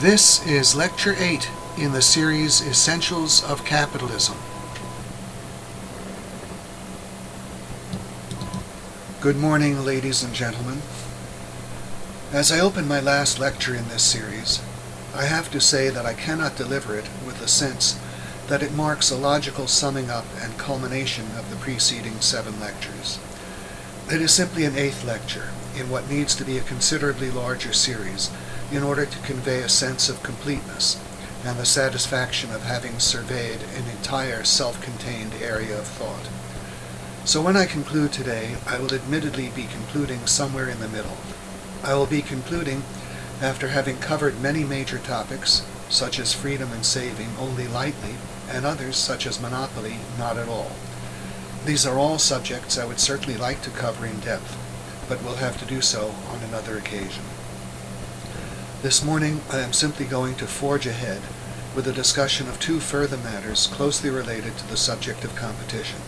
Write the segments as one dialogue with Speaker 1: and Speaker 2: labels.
Speaker 1: This is Lecture 8 in the series Essentials of Capitalism. Good morning, ladies and gentlemen. As I open my last lecture in this series, I have to say that I cannot deliver it with the sense that it marks a logical summing up and culmination of the preceding 7 lectures. It is simply an 8th lecture in what needs to be a considerably larger series in order to convey a sense of completeness and the satisfaction of having surveyed an entire self-contained area of thought. So when I conclude today, I will admittedly be concluding somewhere in the middle. I will be concluding after having covered many major topics, such as freedom and saving, only lightly, and others, such as monopoly, not at all. These are all subjects I would certainly like to cover in depth, but will have to do so on another occasion. This morning I am simply going to forge ahead with a discussion of 2 further matters closely related to the subject of competition,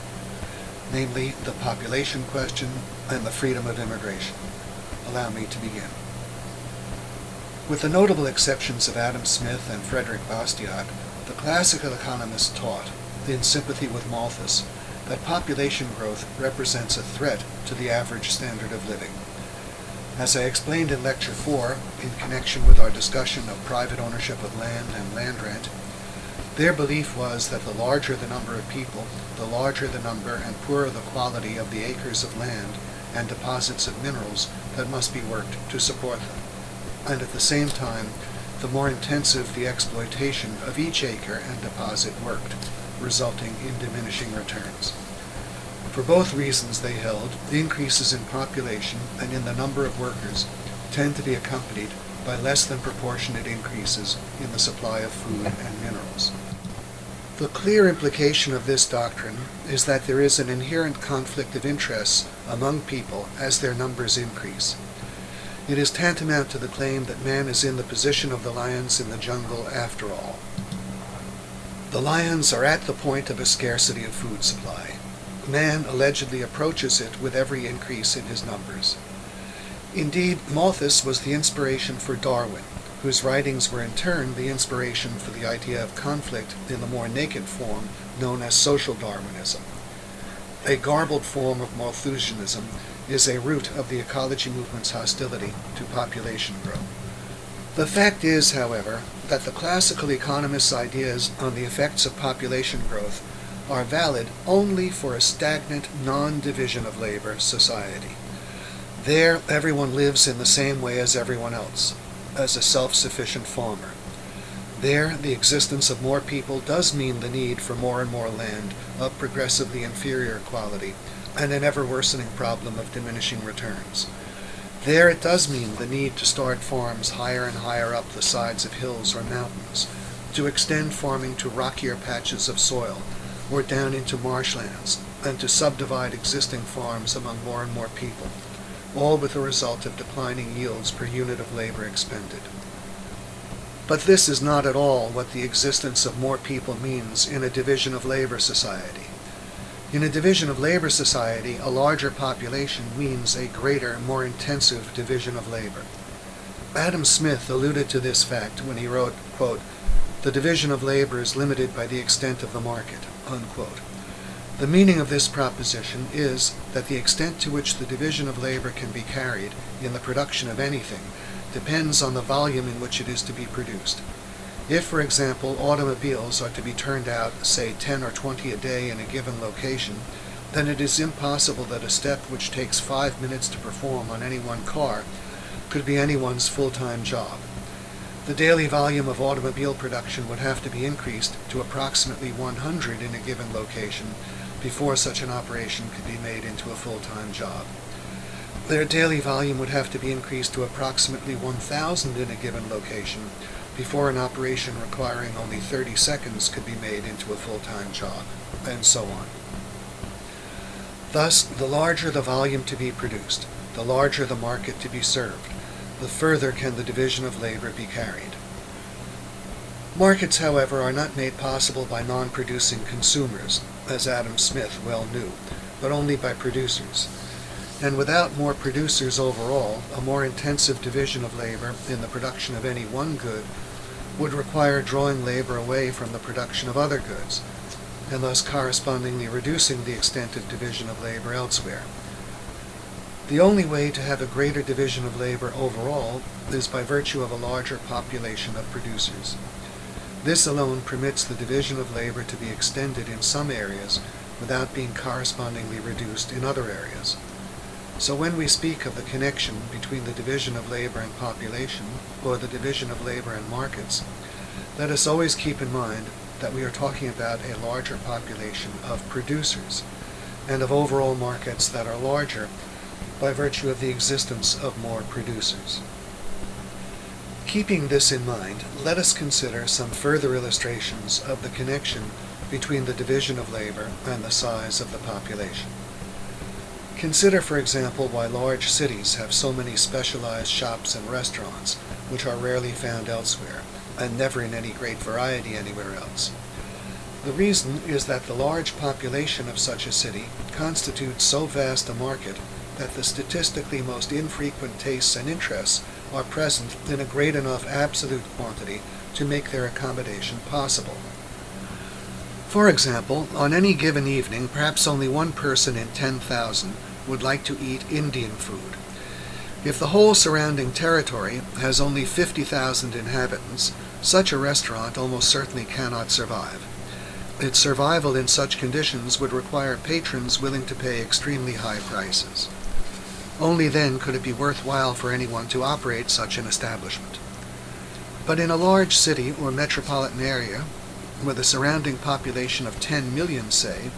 Speaker 1: namely the population question and the freedom of immigration. Allow me to begin. With the notable exceptions of Adam Smith and Frederick Bastiat, the classical economists taught, in sympathy with Malthus, that population growth represents a threat to the average standard of living. As I explained in Lecture 4, in connection with our discussion of private ownership of land and land rent, their belief was that the larger the number of people, the larger the number and poorer the quality of the acres of land and deposits of minerals that must be worked to support them, and at the same time, the more intensive the exploitation of each acre and deposit worked, resulting in diminishing returns. For both reasons, they held, the increases in population and in the number of workers tend to be accompanied by less than proportionate increases in the supply of food and minerals. The clear implication of this doctrine is that there is an inherent conflict of interests among people as their numbers increase. It is tantamount to the claim that man is in the position of the lions in the jungle after all. The lions are at the point of a scarcity of food supply. Man allegedly approaches it with every increase in his numbers. Indeed, Malthus was the inspiration for Darwin, whose writings were in turn the inspiration for the idea of conflict in the more naked form known as social Darwinism. A garbled form of Malthusianism is a root of the ecology movement's hostility to population growth. The fact is, however, that the classical economists' ideas on the effects of population growth are valid only for a stagnant, non-division of labor society. There, everyone lives in the same way as everyone else, as a self-sufficient farmer. There, the existence of more people does mean the need for more and more land of progressively inferior quality and an ever-worsening problem of diminishing returns. There, it does mean the need to start farms higher and higher up the sides of hills or mountains, to extend farming to rockier patches of soil, or down into marshlands, and to subdivide existing farms among more and more people, all with the result of declining yields per unit of labor expended. But this is not at all what the existence of more people means in a division of labor society. In a division of labor society, a larger population means a greater, more intensive division of labor. Adam Smith alluded to this fact when he wrote, quote, "The division of labor is limited by the extent of the market," unquote. The meaning of this proposition is that the extent to which the division of labor can be carried in the production of anything depends on the volume in which it is to be produced. If, for example, automobiles are to be turned out, say 10 or 20 a day in a given location, then it is impossible that a step which takes 5 minutes to perform on any one car could be anyone's full-time job. The daily volume of automobile production would have to be increased to approximately 100 in a given location before such an operation could be made into a full-time job. Their daily volume would have to be increased to approximately 1,000 in a given location before an operation requiring only 30 seconds could be made into a full-time job, and so on. Thus, the larger the volume to be produced, the larger the market to be served, the further can the division of labor be carried. Markets, however, are not made possible by non-producing consumers, as Adam Smith well knew, but only by producers. And without more producers overall, a more intensive division of labor in the production of any one good would require drawing labor away from the production of other goods, and thus correspondingly reducing the extent of division of labor elsewhere. The only way to have a greater division of labor overall is by virtue of a larger population of producers. This alone permits the division of labor to be extended in some areas without being correspondingly reduced in other areas. So when we speak of the connection between the division of labor and population, or the division of labor and markets, let us always keep in mind that we are talking about a larger population of producers, and of overall markets that are larger by virtue of the existence of more producers. Keeping this in mind, let us consider some further illustrations of the connection between the division of labor and the size of the population. Consider, for example, why large cities have so many specialized shops and restaurants, which are rarely found elsewhere, and never in any great variety anywhere else. The reason is that the large population of such a city constitutes so vast a market that the statistically most infrequent tastes and interests are present in a great enough absolute quantity to make their accommodation possible. For example, on any given evening, perhaps only one person in 10,000 would like to eat Indian food. If the whole surrounding territory has only 50,000 inhabitants, such a restaurant almost certainly cannot survive. Its survival in such conditions would require patrons willing to pay extremely high prices. Only then could it be worthwhile for anyone to operate such an establishment. But in a large city or metropolitan area, with a surrounding population of 10 million, say,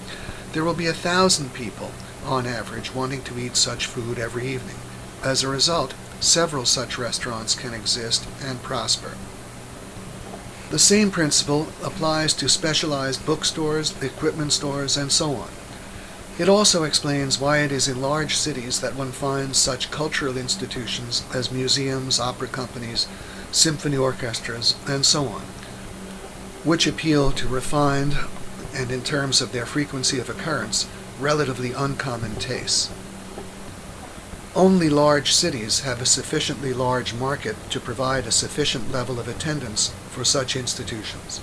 Speaker 1: there will be 1,000 people, on average, wanting to eat such food every evening. As a result, several such restaurants can exist and prosper. The same principle applies to specialized bookstores, equipment stores, and so on. It also explains why it is in large cities that one finds such cultural institutions as museums, opera companies, symphony orchestras, and so on, which appeal to refined, and in terms of their frequency of occurrence, relatively uncommon tastes. Only large cities have a sufficiently large market to provide a sufficient level of attendance for such institutions.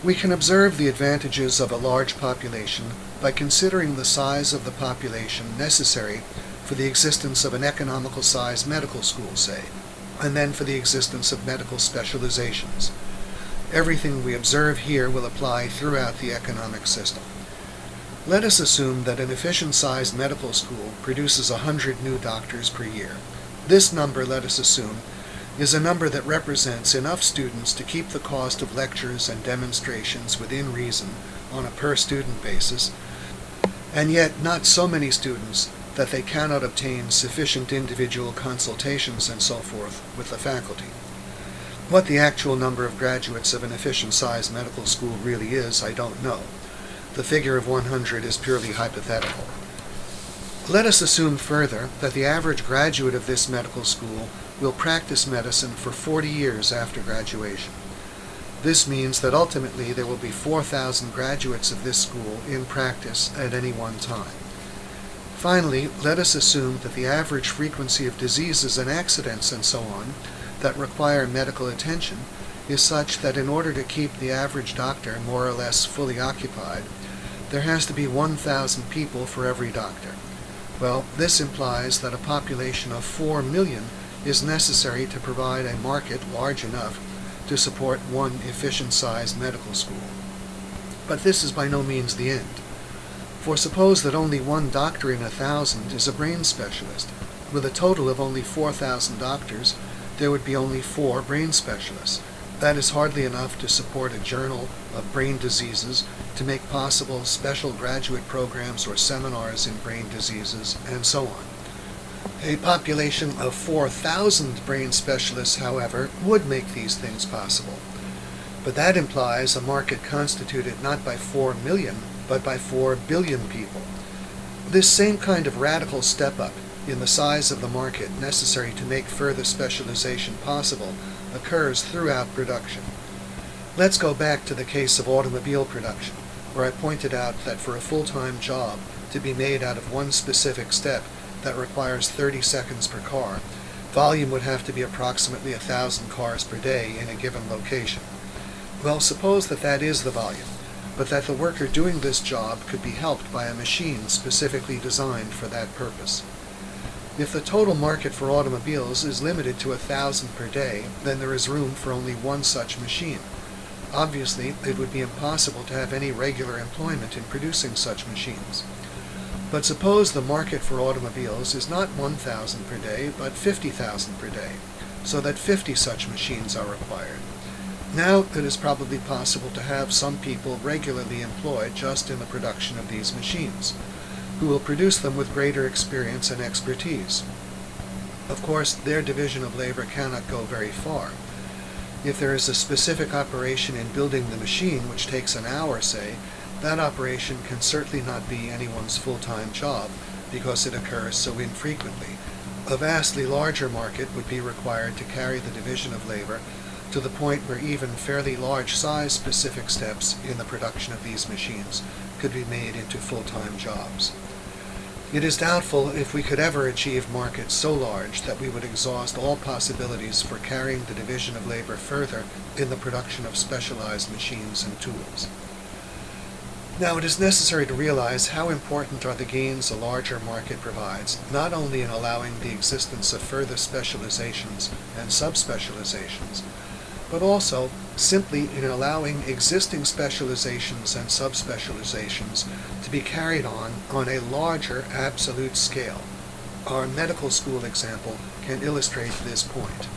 Speaker 1: We can observe the advantages of a large population by considering the size of the population necessary for the existence of an economical-sized medical school, say, and then for the existence of medical specializations. Everything we observe here will apply throughout the economic system. Let us assume that an efficient-sized medical school produces 100 new doctors per year. This number, let us assume, is a number that represents enough students to keep the cost of lectures and demonstrations within reason on a per-student basis, and yet not so many students that they cannot obtain sufficient individual consultations and so forth with the faculty. What the actual number of graduates of an efficient-sized medical school really is, I don't know. The figure of 100 is purely hypothetical. Let us assume further that the average graduate of this medical school will practice medicine for 40 years after graduation. This means that ultimately there will be 4,000 graduates of this school in practice at any one time. Finally, let us assume that the average frequency of diseases and accidents and so on that require medical attention is such that in order to keep the average doctor more or less fully occupied, there has to be 1,000 people for every doctor. Well, this implies that a population of 4 million is necessary to provide a market large enough to support one efficient-sized medical school. But this is by no means the end. For suppose that only one doctor in 1,000 is a brain specialist. With a total of only 4,000 doctors, there would be only 4 brain specialists. That is hardly enough to support a journal of brain diseases, to make possible special graduate programs or seminars in brain diseases, and so on. A population of 4,000 brain specialists, however, would make these things possible. But that implies a market constituted not by 4 million, but by 4 billion people. This same kind of radical step-up in the size of the market necessary to make further specialization possible occurs throughout production. Let's go back to the case of automobile production, where I pointed out that for a full-time job to be made out of one specific step that requires 30 seconds per car, volume would have to be approximately 1,000 cars per day in a given location. Well, suppose that that is the volume, but that the worker doing this job could be helped by a machine specifically designed for that purpose. If the total market for automobiles is limited to 1,000 per day, then there is room for only one such machine. Obviously, it would be impossible to have any regular employment in producing such machines. But suppose the market for automobiles is not 1,000 per day, but 50,000 per day, so that 50 such machines are required. Now it is probably possible to have some people regularly employed just in the production of these machines, who will produce them with greater experience and expertise. Of course, their division of labor cannot go very far. If there is a specific operation in building the machine which takes an hour, say, that operation can certainly not be anyone's full-time job because it occurs so infrequently. A vastly larger market would be required to carry the division of labor to the point where even fairly large size specific steps in the production of these machines could be made into full-time jobs. It is doubtful if we could ever achieve markets so large that we would exhaust all possibilities for carrying the division of labor further in the production of specialized machines and tools. Now, it is necessary to realize how important are the gains a larger market provides, not only in allowing the existence of further specializations and subspecializations, but also simply in allowing existing specializations and subspecializations to be carried on a larger absolute scale. Our medical school example can illustrate this point.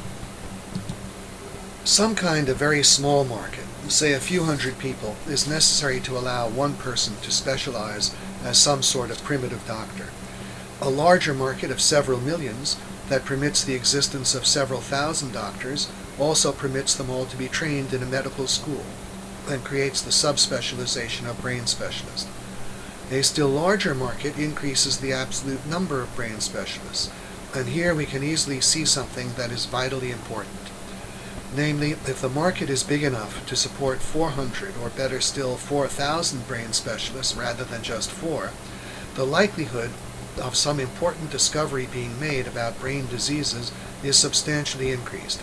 Speaker 1: Some kind of very small market, say a few hundred people, is necessary to allow one person to specialize as some sort of primitive doctor. A larger market of several millions that permits the existence of several thousand doctors also permits them all to be trained in a medical school and creates the subspecialization of brain specialists. A still larger market increases the absolute number of brain specialists, and here we can easily see something that is vitally important. Namely, if the market is big enough to support 400 or better still 4,000 brain specialists rather than just 4, the likelihood of some important discovery being made about brain diseases is substantially increased.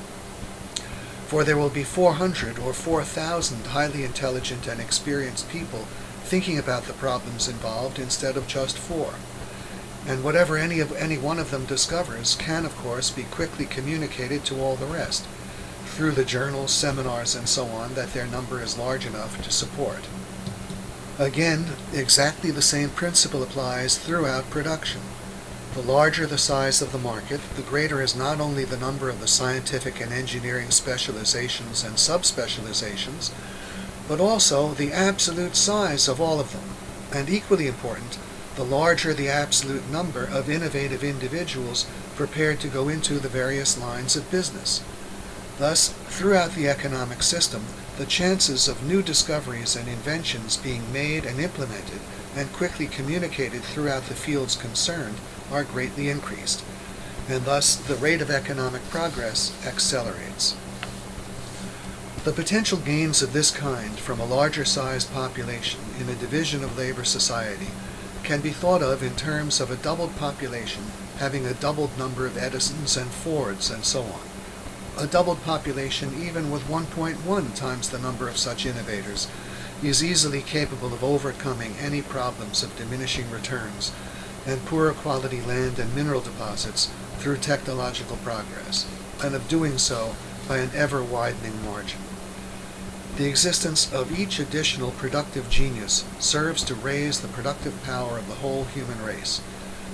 Speaker 1: For there will be 400 or 4,000 highly intelligent and experienced people thinking about the problems involved instead of just 4. And whatever any one of them discovers can, of course, be quickly communicated to all the rest, through the journals, seminars, and so on that their number is large enough to support. Again, exactly the same principle applies throughout production. The larger the size of the market, the greater is not only the number of the scientific and engineering specializations and subspecializations, but also the absolute size of all of them. And equally important, the larger the absolute number of innovative individuals prepared to go into the various lines of business. Thus, throughout the economic system, the chances of new discoveries and inventions being made and implemented and quickly communicated throughout the fields concerned are greatly increased, and thus the rate of economic progress accelerates. The potential gains of this kind from a larger sized population in a division of labor society can be thought of in terms of a doubled population having a doubled number of Edisons and Fords and so on. A doubled population even with 1.1 times the number of such innovators is easily capable of overcoming any problems of diminishing returns and poorer quality land and mineral deposits through technological progress, and of doing so by an ever-widening margin. The existence of each additional productive genius serves to raise the productive power of the whole human race,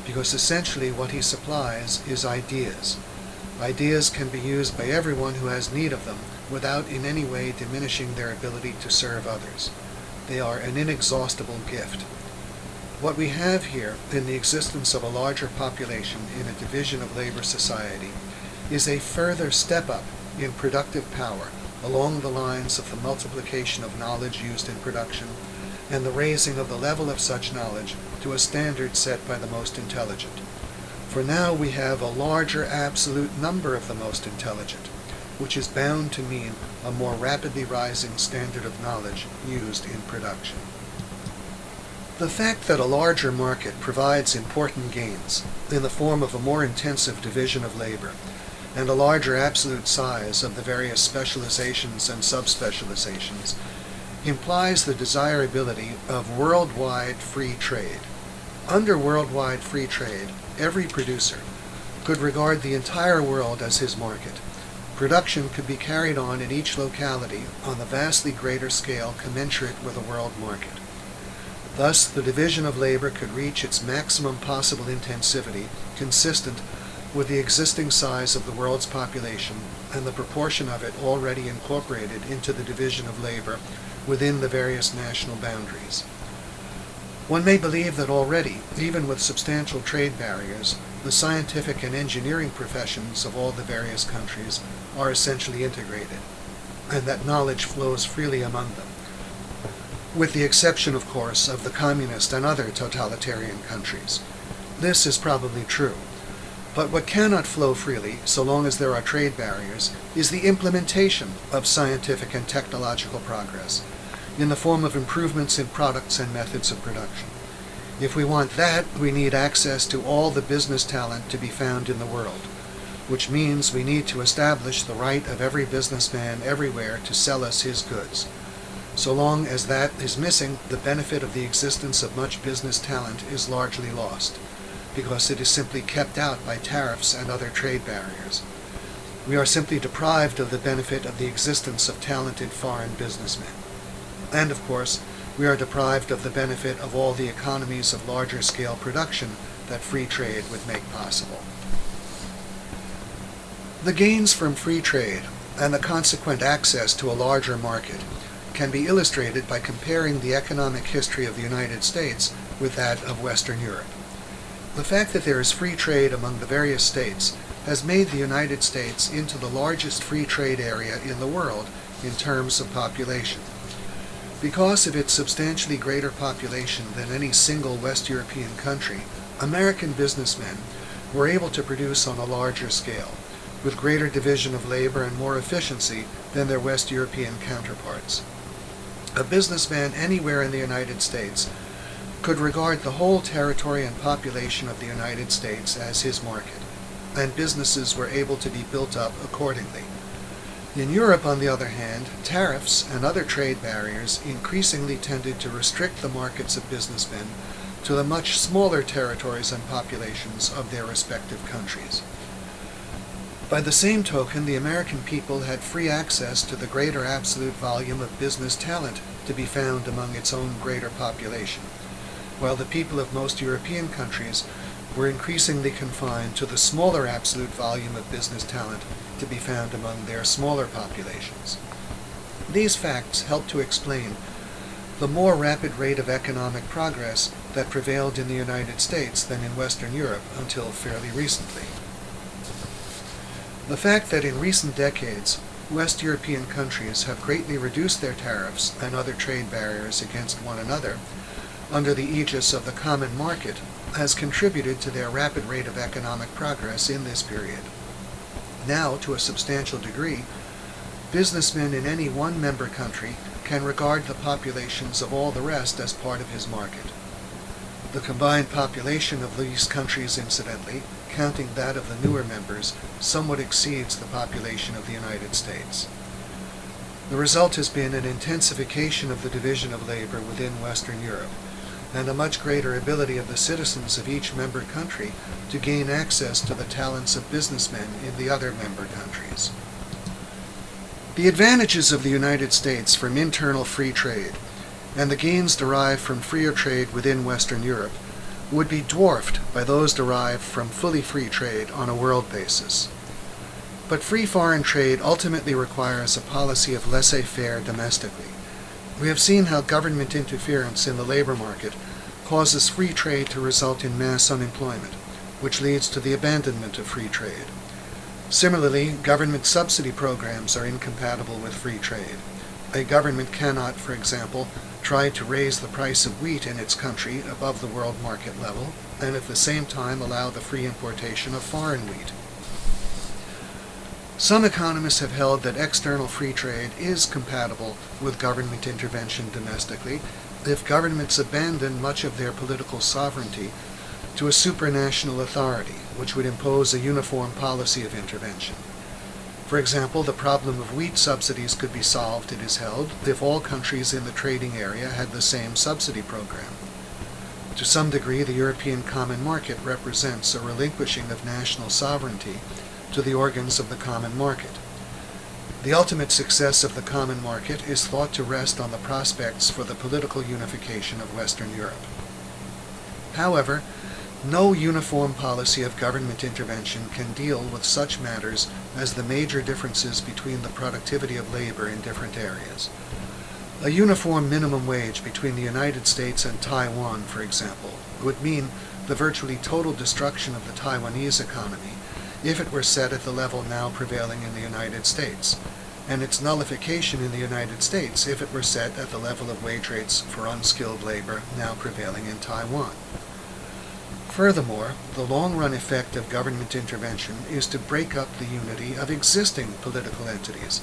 Speaker 1: because essentially what he supplies is ideas. Ideas can be used by everyone who has need of them without in any way diminishing their ability to serve others. They are an inexhaustible gift. What we have here in the existence of a larger population in a division of labor society is a further step up in productive power along the lines of the multiplication of knowledge used in production and the raising of the level of such knowledge to a standard set by the most intelligent. For now we have a larger absolute number of the most intelligent, which is bound to mean a more rapidly rising standard of knowledge used in production. The fact that a larger market provides important gains in the form of a more intensive division of labor and a larger absolute size of the various specializations and subspecializations implies the desirability of worldwide free trade. Under worldwide free trade, every producer could regard the entire world as his market. Production could be carried on in each locality on a vastly greater scale commensurate with a world market. Thus, the division of labor could reach its maximum possible intensivity consistent with the existing size of the world's population and the proportion of it already incorporated into the division of labor within the various national boundaries. One may believe that already, even with substantial trade barriers, the scientific and engineering professions of all the various countries are essentially integrated, and that knowledge flows freely among them, with the exception, of course, of the communist and other totalitarian countries. This is probably true. But what cannot flow freely, so long as there are trade barriers, is the implementation of scientific and technological progress, in the form of improvements in products and methods of production. If we want that, we need access to all the business talent to be found in the world, which means we need to establish the right of every businessman everywhere to sell us his goods. So long as that is missing, the benefit of the existence of much business talent is largely lost, because it is simply kept out by tariffs and other trade barriers. We are simply deprived of the benefit of the existence of talented foreign businessmen. And of course, we are deprived of the benefit of all the economies of larger scale production that free trade would make possible. The gains from free trade and the consequent access to a larger market can be illustrated by comparing the economic history of the United States with that of Western Europe. The fact that there is free trade among the various states has made the United States into the largest free trade area in the world in terms of population. Because of its substantially greater population than any single West European country, American businessmen were able to produce on a larger scale, with greater division of labor and more efficiency than their West European counterparts. A businessman anywhere in the United States could regard the whole territory and population of the United States as his market, and businesses were able to be built up accordingly. In Europe, on the other hand, tariffs and other trade barriers increasingly tended to restrict the markets of businessmen to the much smaller territories and populations of their respective countries. By the same token, the American people had free access to the greater absolute volume of business talent to be found among its own greater population, while the people of most European countries were increasingly confined to the smaller absolute volume of business talent to be found among their smaller populations. These facts help to explain the more rapid rate of economic progress that prevailed in the United States than in Western Europe until fairly recently. The fact that in recent decades, West European countries have greatly reduced their tariffs and other trade barriers against one another under the aegis of the common market has contributed to their rapid rate of economic progress in this period. Now, to a substantial degree, businessmen in any one member country can regard the populations of all the rest as part of his market. The combined population of these countries, incidentally, counting that of the newer members, somewhat exceeds the population of the United States. The result has been an intensification of the division of labor within Western Europe, and a much greater ability of the citizens of each member country to gain access to the talents of businessmen in the other member countries. The advantages of the United States from internal free trade and the gains derived from freer trade within Western Europe would be dwarfed by those derived from fully free trade on a world basis. But free foreign trade ultimately requires a policy of laissez-faire domestically. We have seen how government interference in the labor market causes free trade to result in mass unemployment, which leads to the abandonment of free trade. Similarly, government subsidy programs are incompatible with free trade. A government cannot, for example, try to raise the price of wheat in its country above the world market level, and at the same time allow the free importation of foreign wheat. Some economists have held that external free trade is compatible with government intervention domestically if governments abandon much of their political sovereignty to a supranational authority which would impose a uniform policy of intervention. For example, the problem of wheat subsidies could be solved, it is held, if all countries in the trading area had the same subsidy program. To some degree, the European Common Market represents a relinquishing of national sovereignty to the organs of the Common Market. The ultimate success of the Common Market is thought to rest on the prospects for the political unification of Western Europe. However, no uniform policy of government intervention can deal with such matters as the major differences between the productivity of labor in different areas. A uniform minimum wage between the United States and Taiwan, for example, would mean the virtually total destruction of the Taiwanese economy if it were set at the level now prevailing in the United States, and its nullification in the United States if it were set at the level of wage rates for unskilled labor now prevailing in Taiwan. Furthermore, the long-run effect of government intervention is to break up the unity of existing political entities,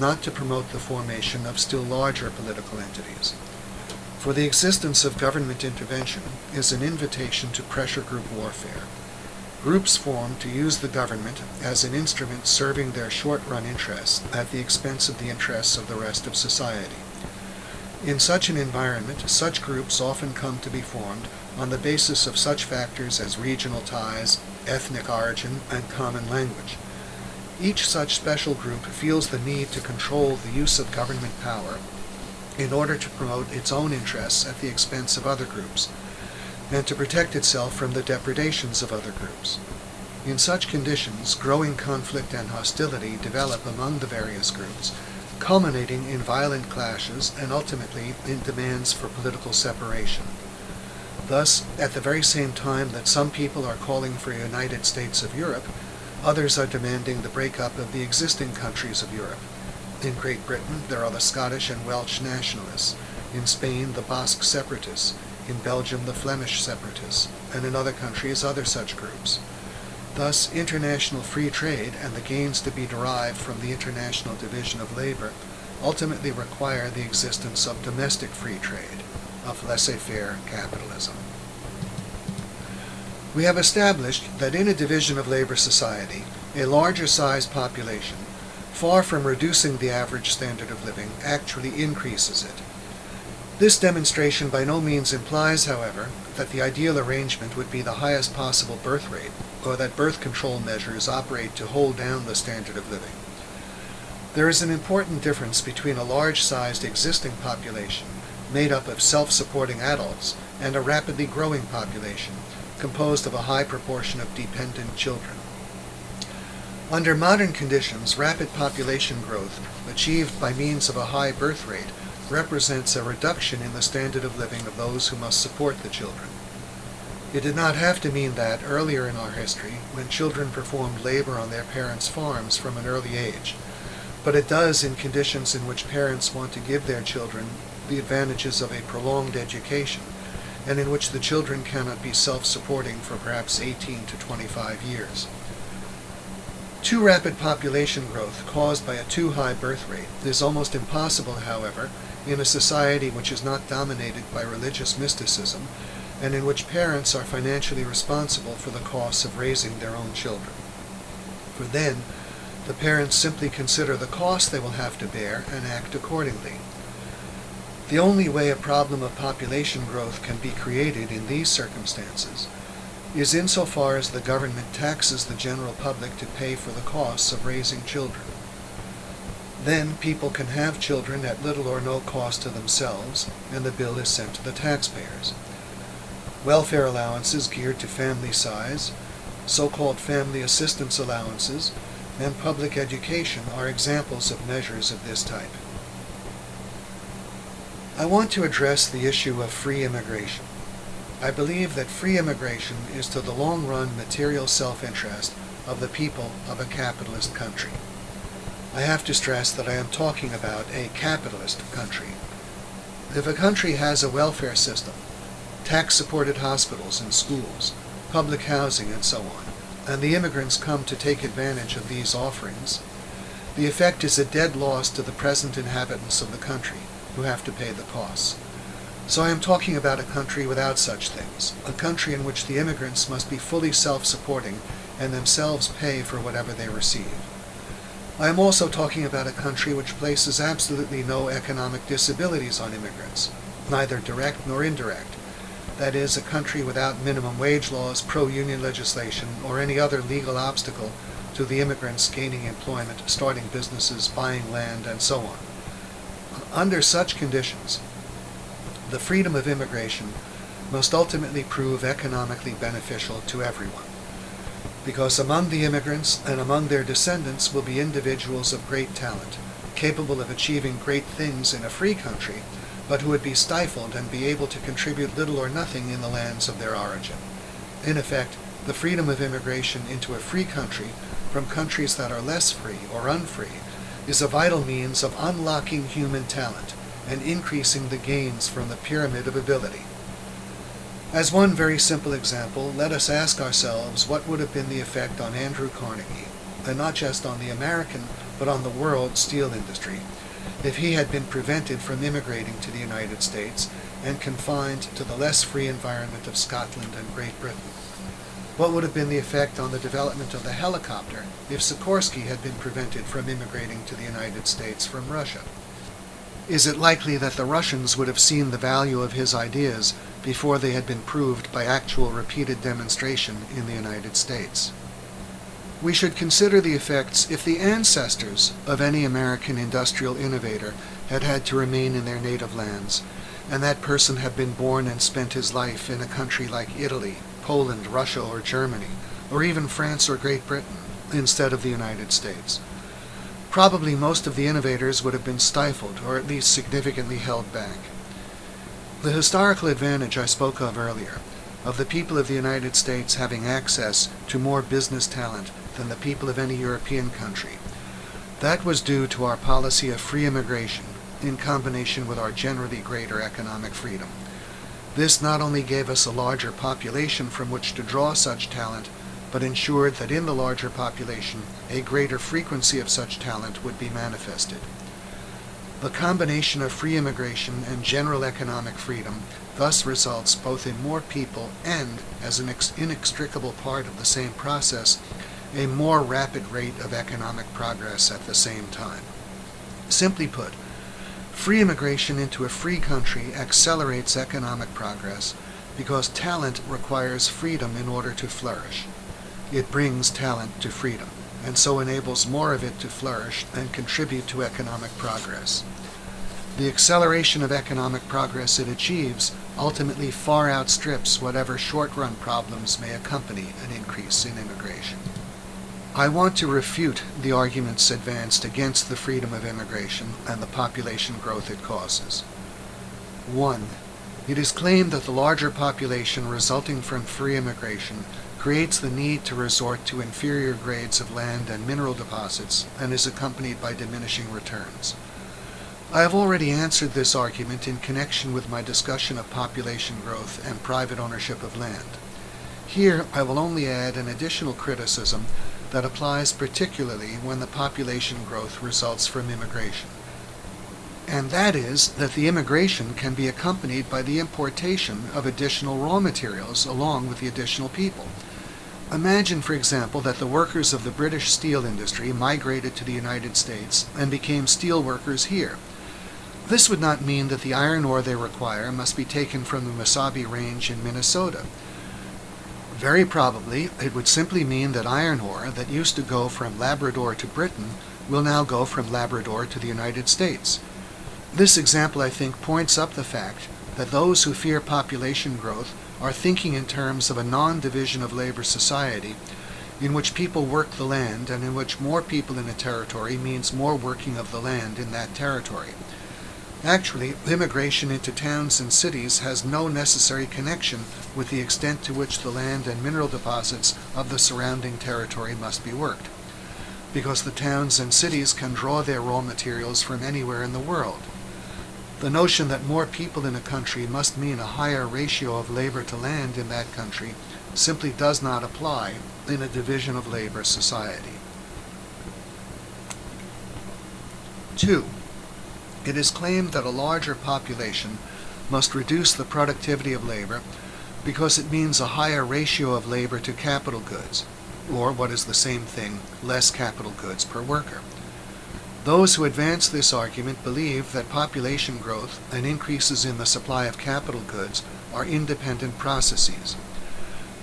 Speaker 1: not to promote the formation of still larger political entities. For the existence of government intervention is an invitation to pressure group warfare. Groups form to use the government as an instrument serving their short-run interests at the expense of the interests of the rest of society. In such an environment, such groups often come to be formed on the basis of such factors as regional ties, ethnic origin, and common language. Each such special group feels the need to control the use of government power in order to promote its own interests at the expense of other groups, and to protect itself from the depredations of other groups. In such conditions, growing conflict and hostility develop among the various groups, culminating in violent clashes and ultimately in demands for political separation. Thus, at the very same time that some people are calling for a United States of Europe, others are demanding the breakup of the existing countries of Europe. In Great Britain, there are the Scottish and Welsh nationalists, in Spain the Basque separatists, in Belgium the Flemish separatists, and in other countries other such groups. Thus, international free trade and the gains to be derived from the international division of labor ultimately require the existence of domestic free trade, of laissez-faire capitalism. We have established that in a division of labor society, a larger sized population, far from reducing the average standard of living, actually increases it. This demonstration by no means implies, however, that the ideal arrangement would be the highest possible birth rate, or that birth control measures operate to hold down the standard of living. There is an important difference between a large-sized existing population, made up of self-supporting adults, and a rapidly growing population, composed of a high proportion of dependent children. Under modern conditions, rapid population growth, achieved by means of a high birth rate, represents a reduction in the standard of living of those who must support the children. It did not have to mean that earlier in our history, when children performed labor on their parents' farms from an early age, but it does in conditions in which parents want to give their children the advantages of a prolonged education, and in which the children cannot be self-supporting for perhaps 18 to 25 years. Too rapid population growth caused by a too high birth rate is almost impossible, however, in a society which is not dominated by religious mysticism, and in which parents are financially responsible for the costs of raising their own children. For then, the parents simply consider the cost they will have to bear and act accordingly. The only way a problem of population growth can be created in these circumstances is insofar as the government taxes the general public to pay for the costs of raising children. Then people can have children at little or no cost to themselves, and the bill is sent to the taxpayers. Welfare allowances geared to family size, so-called family assistance allowances, and public education are examples of measures of this type. I want to address the issue of free immigration. I believe that free immigration is to the long-run material self-interest of the people of a capitalist country. I have to stress that I am talking about a capitalist country. If a country has a welfare system, tax-supported hospitals and schools, public housing, and so on, and the immigrants come to take advantage of these offerings, the effect is a dead loss to the present inhabitants of the country, who have to pay the costs. So I am talking about a country without such things, a country in which the immigrants must be fully self-supporting and themselves pay for whatever they receive. I am also talking about a country which places absolutely no economic disabilities on immigrants, neither direct nor indirect. That is, a country without minimum wage laws, pro-union legislation, or any other legal obstacle to the immigrants gaining employment, starting businesses, buying land, and so on. Under such conditions, the freedom of immigration must ultimately prove economically beneficial to everyone, because among the immigrants and among their descendants will be individuals of great talent, capable of achieving great things in a free country, but who would be stifled and be able to contribute little or nothing in the lands of their origin. In effect, the freedom of immigration into a free country from countries that are less free or unfree is a vital means of unlocking human talent and increasing the gains from the pyramid of ability. As one very simple example, let us ask ourselves what would have been the effect on Andrew Carnegie, and not just on the American, but on the world steel industry, if he had been prevented from immigrating to the United States and confined to the less free environment of Scotland and Great Britain. What would have been the effect on the development of the helicopter if Sikorsky had been prevented from immigrating to the United States from Russia? Is it likely that the Russians would have seen the value of his ideas before they had been proved by actual repeated demonstration in the United States? We should consider the effects if the ancestors of any American industrial innovator had had to remain in their native lands, and that person had been born and spent his life in a country like Italy, Poland, Russia, or Germany, or even France or Great Britain, instead of the United States. Probably most of the innovators would have been stifled, or at least significantly held back. The historical advantage I spoke of earlier, of the people of the United States having access to more business talent than the people of any European country, that was due to our policy of free immigration in combination with our generally greater economic freedom. This not only gave us a larger population from which to draw such talent, but ensured that in the larger population a greater frequency of such talent would be manifested. The combination of free immigration and general economic freedom thus results both in more people and, as an inextricable part of the same process, a more rapid rate of economic progress at the same time. Simply put, free immigration into a free country accelerates economic progress because talent requires freedom in order to flourish. It brings talent to freedom, and so enables more of it to flourish and contribute to economic progress. The acceleration of economic progress it achieves ultimately far outstrips whatever short-run problems may accompany an increase in immigration. I want to refute the arguments advanced against the freedom of immigration and the population growth it causes. 1. It is claimed that the larger population resulting from free immigration creates the need to resort to inferior grades of land and mineral deposits and is accompanied by diminishing returns. I have already answered this argument in connection with my discussion of population growth and private ownership of land. Here I will only add an additional criticism that applies particularly when the population growth results from immigration. And that is that the immigration can be accompanied by the importation of additional raw materials along with the additional people. Imagine, for example, that the workers of the British steel industry migrated to the United States and became steel workers here. This would not mean that the iron ore they require must be taken from the Mesabi Range in Minnesota. Very probably, it would simply mean that iron ore that used to go from Labrador to Britain will now go from Labrador to the United States. This example, I think, points up the fact that those who fear population growth are thinking in terms of a non-division of labor society in which people work the land and in which more people in a territory means more working of the land in that territory. Actually, immigration into towns and cities has no necessary connection with the extent to which the land and mineral deposits of the surrounding territory must be worked, because the towns and cities can draw their raw materials from anywhere in the world. The notion that more people in a country must mean a higher ratio of labor to land in that country simply does not apply in a division of labor society. 2. It is claimed that a larger population must reduce the productivity of labor because it means a higher ratio of labor to capital goods, or what is the same thing, less capital goods per worker. Those who advance this argument believe that population growth and increases in the supply of capital goods are independent processes.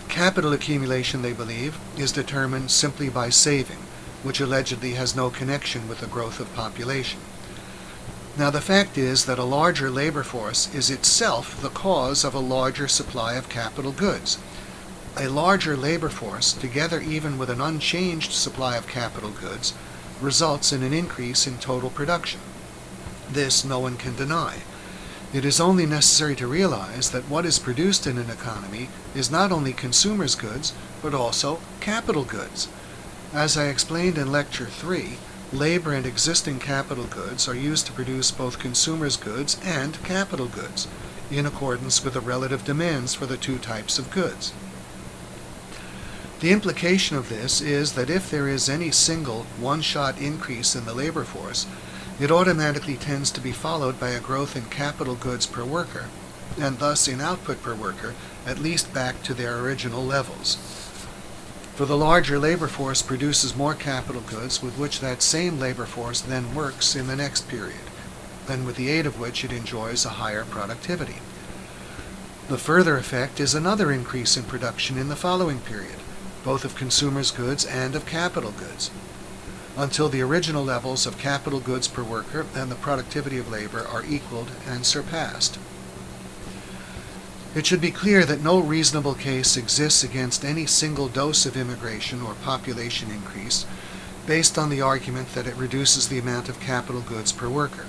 Speaker 1: Capital accumulation, they believe, is determined simply by saving, which allegedly has no connection with the growth of population. Now, the fact is that a larger labor force is itself the cause of a larger supply of capital goods. A larger labor force, together even with an unchanged supply of capital goods, results in an increase in total production. This no one can deny. It is only necessary to realize that what is produced in an economy is not only consumers' goods, but also capital goods. As I explained in Lecture 3, labor and existing capital goods are used to produce both consumers' goods and capital goods, in accordance with the relative demands for the two types of goods. The implication of this is that if there is any single one-shot increase in the labor force, it automatically tends to be followed by a growth in capital goods per worker, and thus in output per worker, at least back to their original levels. For the larger labor force produces more capital goods with which that same labor force then works in the next period, and with the aid of which it enjoys a higher productivity. The further effect is another increase in production in the following period, both of consumers' goods and of capital goods, until the original levels of capital goods per worker and the productivity of labor are equaled and surpassed. It should be clear that no reasonable case exists against any single dose of immigration or population increase based on the argument that it reduces the amount of capital goods per worker,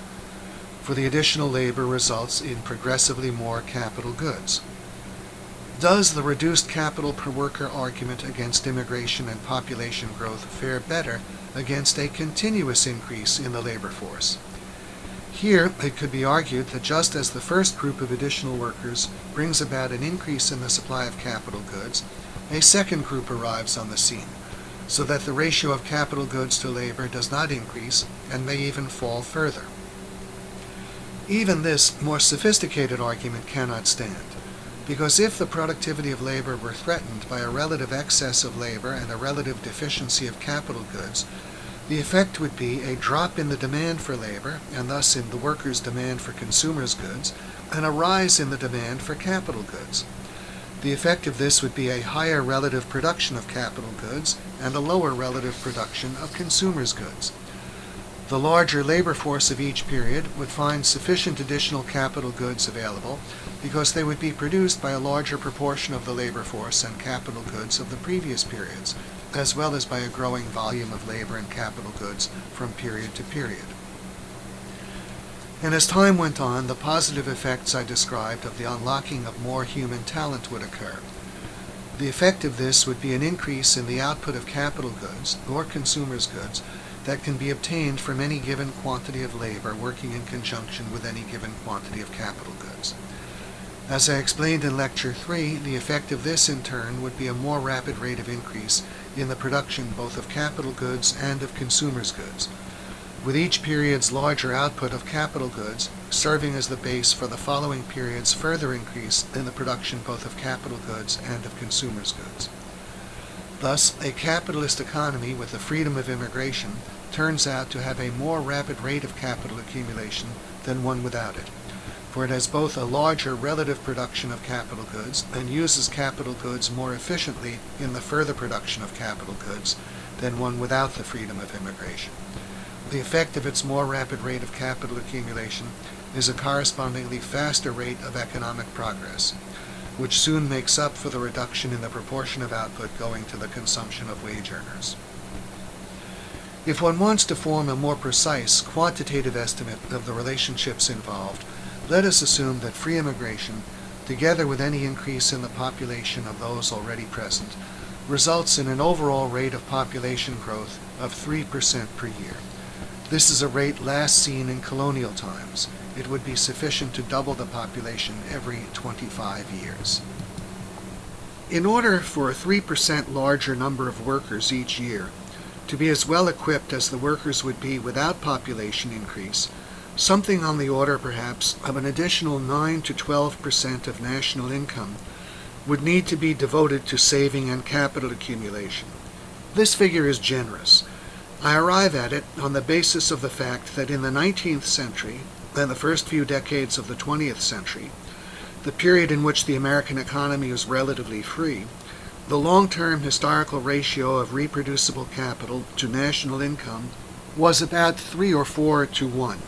Speaker 1: for the additional labor results in progressively more capital goods. Does the reduced capital per worker argument against immigration and population growth fare better against a continuous increase in the labor force? Here, it could be argued that just as the first group of additional workers brings about an increase in the supply of capital goods, a second group arrives on the scene, so that the ratio of capital goods to labor does not increase and may even fall further. Even this more sophisticated argument cannot stand, because if the productivity of labor were threatened by a relative excess of labor and a relative deficiency of capital goods, the effect would be a drop in the demand for labor, and thus in the workers' demand for consumers' goods, and a rise in the demand for capital goods. The effect of this would be a higher relative production of capital goods and a lower relative production of consumers' goods. The larger labor force of each period would find sufficient additional capital goods available because they would be produced by a larger proportion of the labor force and capital goods of the previous periods, as well as by a growing volume of labor and capital goods from period to period. And as time went on, the positive effects I described of the unlocking of more human talent would occur. The effect of this would be an increase in the output of capital goods, or consumers' goods, that can be obtained from any given quantity of labor working in conjunction with any given quantity of capital goods. As I explained in Lecture 3, the effect of this in turn would be a more rapid rate of increase in the production both of capital goods and of consumers' goods, with each period's larger output of capital goods serving as the base for the following period's further increase in the production both of capital goods and of consumers' goods. Thus, a capitalist economy with the freedom of immigration turns out to have a more rapid rate of capital accumulation than one without it, for it has both a larger relative production of capital goods and uses capital goods more efficiently in the further production of capital goods than one without the freedom of immigration. The effect of its more rapid rate of capital accumulation is a correspondingly faster rate of economic progress, which soon makes up for the reduction in the proportion of output going to the consumption of wage earners. If one wants to form a more precise quantitative estimate of the relationships involved, let us assume that free immigration, together with any increase in the population of those already present, results in an overall rate of population growth of 3% per year. This is a rate last seen in colonial times. It would be sufficient to double the population every 25 years. In order for a 3% larger number of workers each year to be as well equipped as the workers would be without population increase, Something on the order, perhaps, of an additional 9 to 12% of national income would need to be devoted to saving and capital accumulation. This figure is generous. I arrive at it on the basis of the fact that in the 19th century and the first few decades of the 20th century, the period in which the American economy was relatively free, the long-term historical ratio of reproducible capital to national income was about 3 or 4 to 1.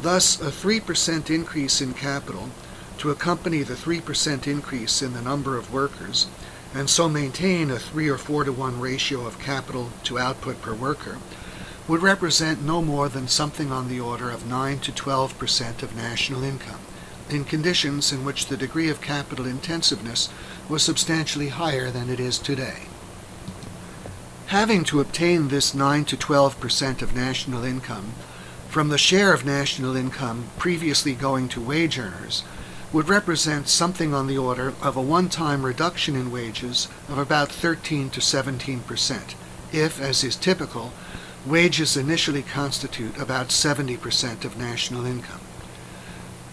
Speaker 1: Thus, a 3% increase in capital to accompany the 3% increase in the number of workers, and so maintain a 3 or 4 to 1 ratio of capital to output per worker, would represent no more than something on the order of 9 to 12% of national income, in conditions in which the degree of capital intensiveness was substantially higher than it is today. Having to obtain this 9 to 12% of national income from the share of national income previously going to wage earners would represent something on the order of a one-time reduction in wages of about 13 to 17%, if, as is typical, wages initially constitute about 70% of national income.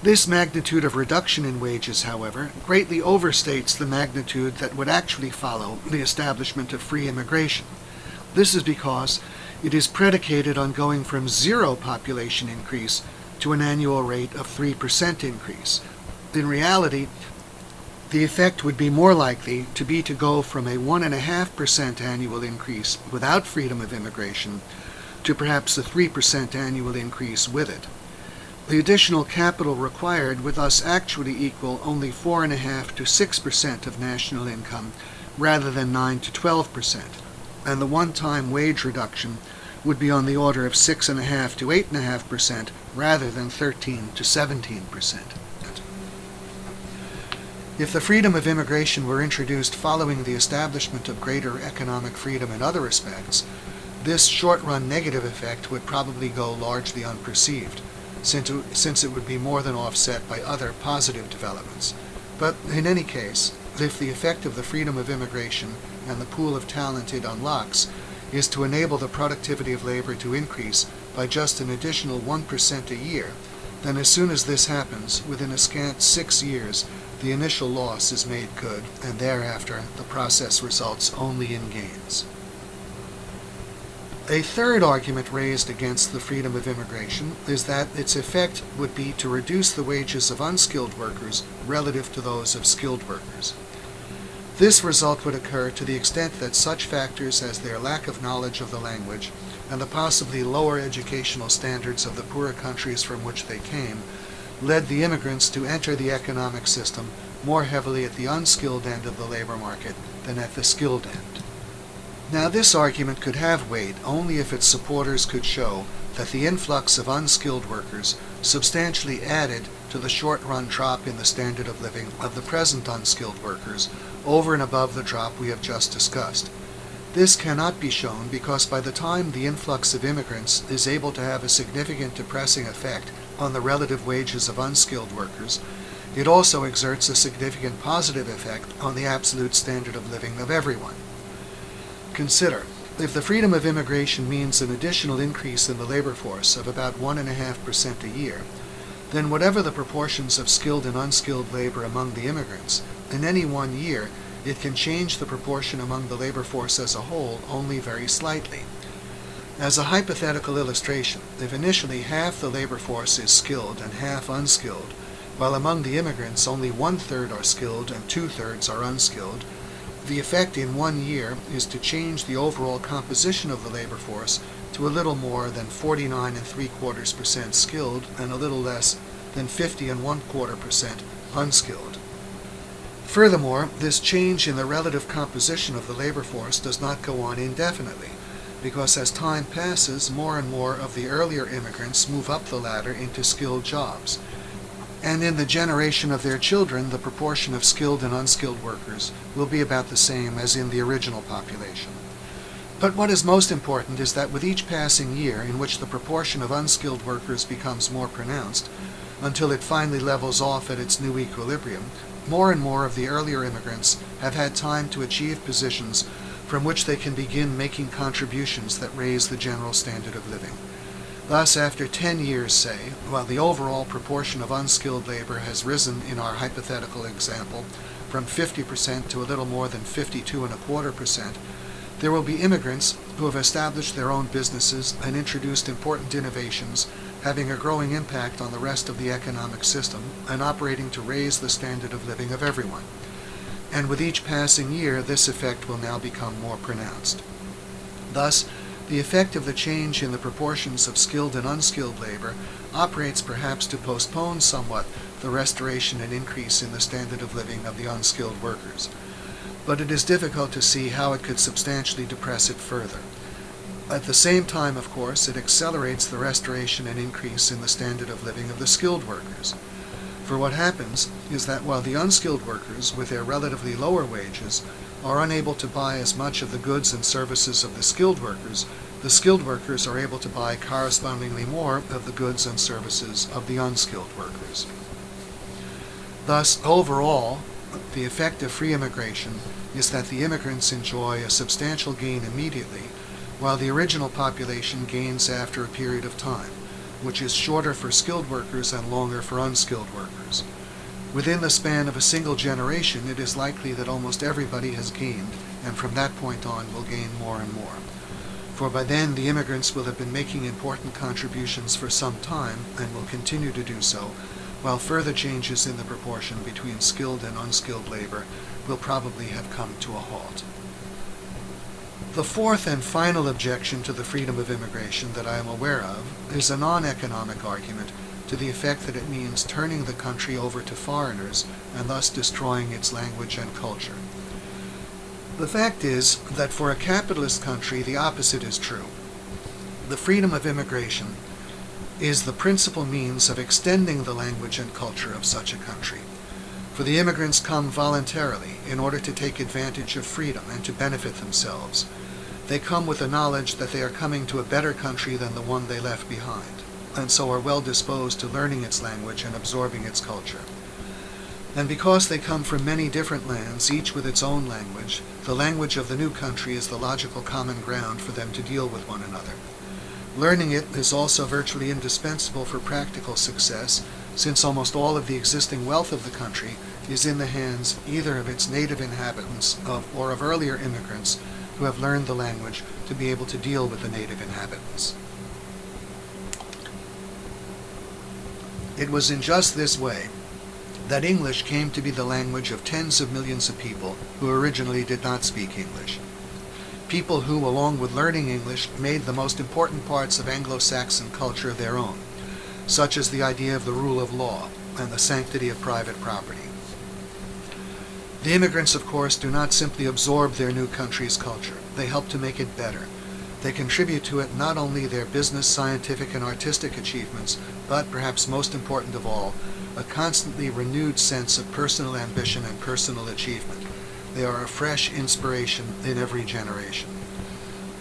Speaker 1: This magnitude of reduction in wages, however, greatly overstates the magnitude that would actually follow the establishment of free immigration. This is because it is predicated on going from zero population increase to an annual rate of 3% increase. In reality, the effect would be more likely to go from a 1.5% annual increase without freedom of immigration to perhaps a 3% annual increase with it. The additional capital required would thus actually equal only 4.5 to 6% of national income rather than 9 to 12%, and the one-time wage reduction would be on the order of 6.5 to 8.5% rather than 13 to 17%. If the freedom of immigration were introduced following the establishment of greater economic freedom in other respects, this short-run negative effect would probably go largely unperceived, since it would be more than offset by other positive developments. But in any case, if the effect of the freedom of immigration and the pool of talent it unlocks is to enable the productivity of labor to increase by just an additional 1% a year, then as soon as this happens, within a scant 6 years, the initial loss is made good, and thereafter the process results only in gains. A third argument raised against the freedom of immigration is that its effect would be to reduce the wages of unskilled workers relative to those of skilled workers. This result would occur to the extent that such factors as their lack of knowledge of the language and the possibly lower educational standards of the poorer countries from which they came led the immigrants to enter the economic system more heavily at the unskilled end of the labor market than at the skilled end. Now, this argument could have weight only if its supporters could show that the influx of unskilled workers substantially added to the short-run drop in the standard of living of the present unskilled workers over and above the drop we have just discussed. This cannot be shown because by the time the influx of immigrants is able to have a significant depressing effect on the relative wages of unskilled workers, it also exerts a significant positive effect on the absolute standard of living of everyone. Consider, if the freedom of immigration means an additional increase in the labor force of about 1.5% a year, then whatever the proportions of skilled and unskilled labor among the immigrants, in any one year it can change the proportion among the labor force as a whole only very slightly. As a hypothetical illustration, if initially half the labor force is skilled and half unskilled, while among the immigrants only 1/3 are skilled and 2/3 are unskilled, the effect in 1 year is to change the overall composition of the labor force to a little more than 49.75% skilled and a little less than 50.25% unskilled. Furthermore, this change in the relative composition of the labor force does not go on indefinitely, because as time passes, more and more of the earlier immigrants move up the ladder into skilled jobs. And in the generation of their children, the proportion of skilled and unskilled workers will be about the same as in the original population. But what is most important is that with each passing year in which the proportion of unskilled workers becomes more pronounced, until it finally levels off at its new equilibrium, more and more of the earlier immigrants have had time to achieve positions from which they can begin making contributions that raise the general standard of living. Thus, after 10 years, say, while the overall proportion of unskilled labor has risen in our hypothetical example from 50% to a little more than 52.25%, there will be immigrants who have established their own businesses and introduced important innovations, having a growing impact on the rest of the economic system and operating to raise the standard of living of everyone. And with each passing year, this effect will now become more pronounced. Thus, the effect of the change in the proportions of skilled and unskilled labor operates perhaps to postpone somewhat the restoration and increase in the standard of living of the unskilled workers. But it is difficult to see how it could substantially depress it further. At the same time, of course, it accelerates the restoration and increase in the standard of living of the skilled workers. For what happens is that while the unskilled workers, with their relatively lower wages, are unable to buy as much of the goods and services of the skilled workers are able to buy correspondingly more of the goods and services of the unskilled workers. Thus, overall, the effect of free immigration is that the immigrants enjoy a substantial gain immediately, while the original population gains after a period of time, which is shorter for skilled workers and longer for unskilled workers. Within the span of a single generation, it is likely that almost everybody has gained, and from that point on will gain more and more. For by then the immigrants will have been making important contributions for some time, and will continue to do so, while further changes in the proportion between skilled and unskilled labor will probably have come to a halt. The fourth and final objection to the freedom of immigration that I am aware of is a non-economic argument to the effect that it means turning the country over to foreigners and thus destroying its language and culture. The fact is that for a capitalist country the opposite is true. The freedom of immigration is the principal means of extending the language and culture of such a country. For the immigrants come voluntarily in order to take advantage of freedom and to benefit themselves. They come with the knowledge that they are coming to a better country than the one they left behind, and so are well disposed to learning its language and absorbing its culture. And because they come from many different lands, each with its own language, the language of the new country is the logical common ground for them to deal with one another. Learning it is also virtually indispensable for practical success, since almost all of the existing wealth of the country is in the hands either of its native inhabitants or of earlier immigrants who have learned the language to be able to deal with the native inhabitants. It was in just this way that English came to be the language of tens of millions of people who originally did not speak English. People who, along with learning English, made the most important parts of Anglo-Saxon culture their own, such as the idea of the rule of law and the sanctity of private property. The immigrants, of course, do not simply absorb their new country's culture. They help to make it better. They contribute to it not only their business, scientific, and artistic achievements, but, perhaps most important of all, a constantly renewed sense of personal ambition and personal achievement. They are a fresh inspiration in every generation.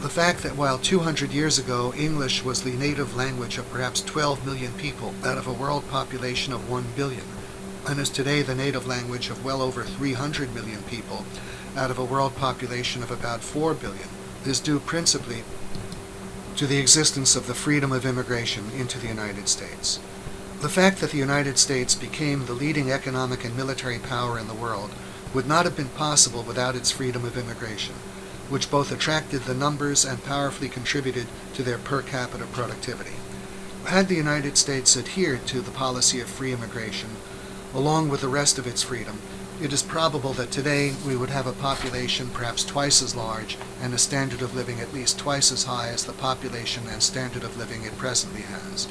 Speaker 1: The fact that while 200 years ago English was the native language of perhaps 12 million people out of a world population of 1 billion, and is today the native language of well over 300 million people out of a world population of about 4 billion, is due principally to the existence of the freedom of immigration into the United States. The fact that the United States became the leading economic and military power in the world would not have been possible without its freedom of immigration, which both attracted the numbers and powerfully contributed to their per capita productivity. Had the United States adhered to the policy of free immigration, along with the rest of its freedom, it is probable that today we would have a population perhaps twice as large and a standard of living at least twice as high as the population and standard of living it presently has.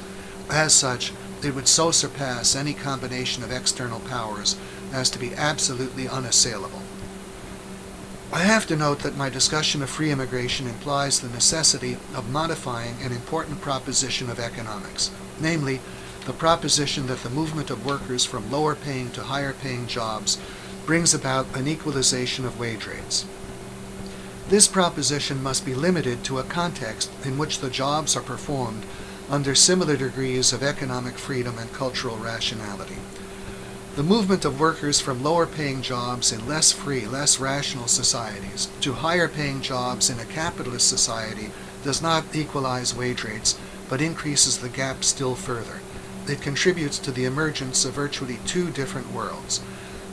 Speaker 1: As such, it would so surpass any combination of external powers as to be absolutely unassailable. I have to note that my discussion of free immigration implies the necessity of modifying an important proposition of economics, namely, the proposition that the movement of workers from lower-paying to higher-paying jobs brings about an equalization of wage rates. This proposition must be limited to a context in which the jobs are performed under similar degrees of economic freedom and cultural rationality. The movement of workers from lower-paying jobs in less free, less rational societies to higher-paying jobs in a capitalist society does not equalize wage rates, but increases the gap still further. It contributes to the emergence of virtually two different worlds,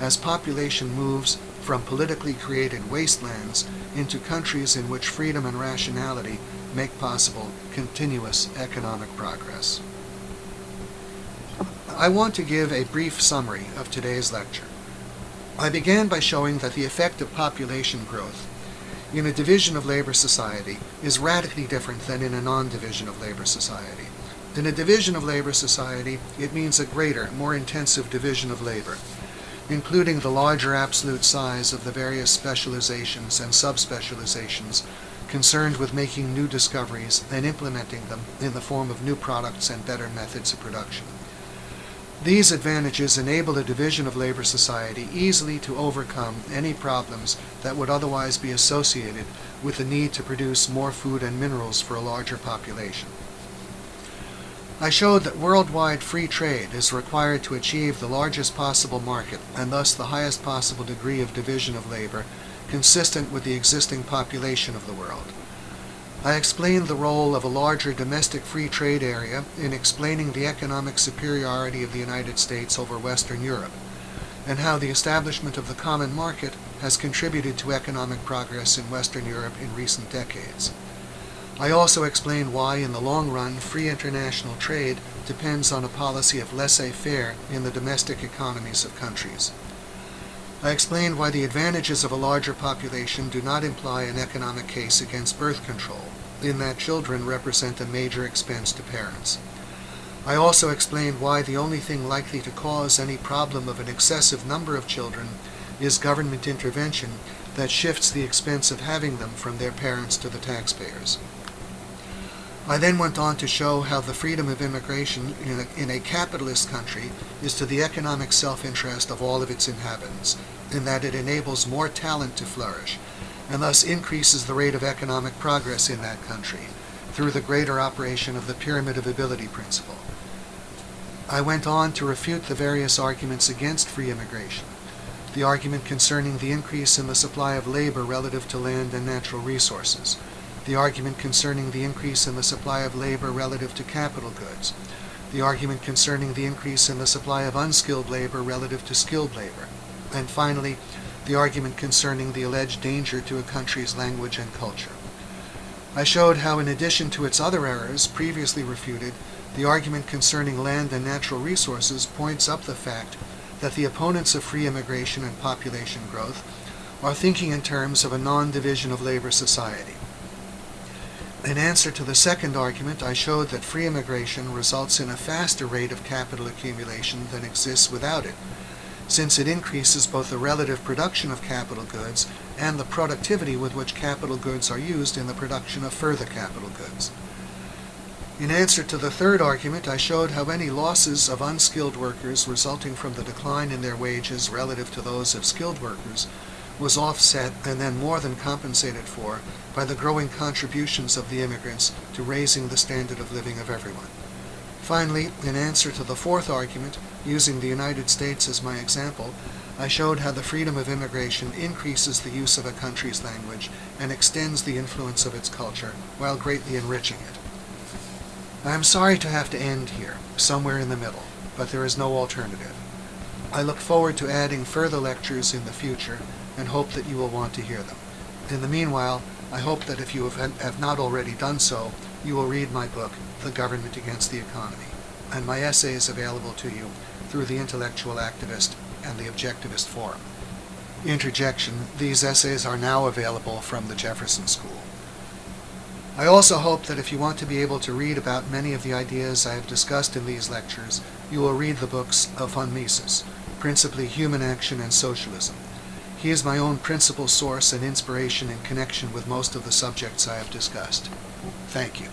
Speaker 1: as population moves from politically created wastelands into countries in which freedom and rationality make possible continuous economic progress. I want to give a brief summary of today's lecture. I began by showing that the effect of population growth in a division of labor society is radically different than in a non-division of labor society. In a division of labor society, it means a greater, more intensive division of labor, including the larger absolute size of the various specializations and subspecializations concerned with making new discoveries and implementing them in the form of new products and better methods of production. These advantages enable a division of labor society easily to overcome any problems that would otherwise be associated with the need to produce more food and minerals for a larger population. I showed that worldwide free trade is required to achieve the largest possible market and thus the highest possible degree of division of labor consistent with the existing population of the world. I explained the role of a larger domestic free trade area in explaining the economic superiority of the United States over Western Europe, and how the establishment of the common market has contributed to economic progress in Western Europe in recent decades. I also explained why, in the long run, free international trade depends on a policy of laissez-faire in the domestic economies of countries. I explained why the advantages of a larger population do not imply an economic case against birth control, in that children represent a major expense to parents. I also explained why the only thing likely to cause any problem of an excessive number of children is government intervention that shifts the expense of having them from their parents to the taxpayers. I then went on to show how the freedom of immigration in a capitalist country is to the economic self-interest of all of its inhabitants, in that it enables more talent to flourish, and thus increases the rate of economic progress in that country through the greater operation of the pyramid of ability principle. I went on to refute the various arguments against free immigration, the argument concerning the increase in the supply of labor relative to land and natural resources, the argument concerning the increase in the supply of labor relative to capital goods, the argument concerning the increase in the supply of unskilled labor relative to skilled labor, and finally, the argument concerning the alleged danger to a country's language and culture. I showed how, in addition to its other errors previously refuted, the argument concerning land and natural resources points up the fact that the opponents of free immigration and population growth are thinking in terms of a non-division of labor society. In answer to the second argument, I showed that free immigration results in a faster rate of capital accumulation than exists without it, since it increases both the relative production of capital goods and the productivity with which capital goods are used in the production of further capital goods. In answer to the third argument, I showed how any losses of unskilled workers resulting from the decline in their wages relative to those of skilled workers was offset and then more than compensated for by the growing contributions of the immigrants to raising the standard of living of everyone. Finally, in answer to the fourth argument, using the United States as my example, I showed how the freedom of immigration increases the use of a country's language and extends the influence of its culture while greatly enriching it. I am sorry to have to end here, somewhere in the middle, but there is no alternative. I look forward to adding further lectures in the future and hope that you will want to hear them. In the meanwhile, I hope that if you have not already done so, you will read my book, The Government Against the Economy, and my essays available to you through the Intellectual Activist and the Objectivist Forum. Interjection: these essays are now available from the Jefferson School. I also hope that if you want to be able to read about many of the ideas I have discussed in these lectures, you will read the books of von Mises, principally Human Action and Socialism. He is my own principal source and inspiration in connection with most of the subjects I have discussed. Thank you.